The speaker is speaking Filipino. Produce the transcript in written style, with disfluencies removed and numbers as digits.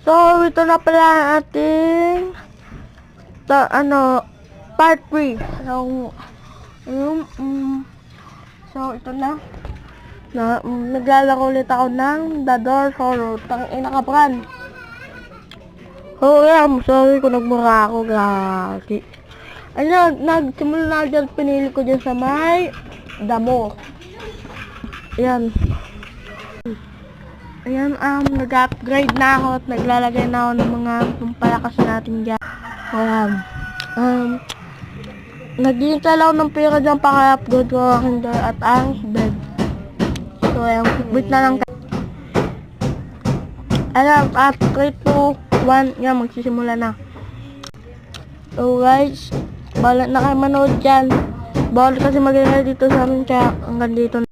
So, ito na pala ang ating part 3. So, ito na. Naglalaro ulit ako ng The Doors Horror. Tangina ka, Pran. Sorry kung nagmura ako, gagi. Nagsimula na dyan, pinili ko dyan sa may damo. Ayan. Nag-upgrade na ako at naglalagay na ako ng mga pampalakas natin dyan. Naghihintay lang ako ng pera dyan para upgrade ko ang door at ang bed. So, ayan, wait na lang. Ayan, at 3, 2, 1, yan, magsisimula na. So, guys, balat na kayo manood dyan. Bawal kasi mag-ready dito sa amin, kaya hanggang dito na.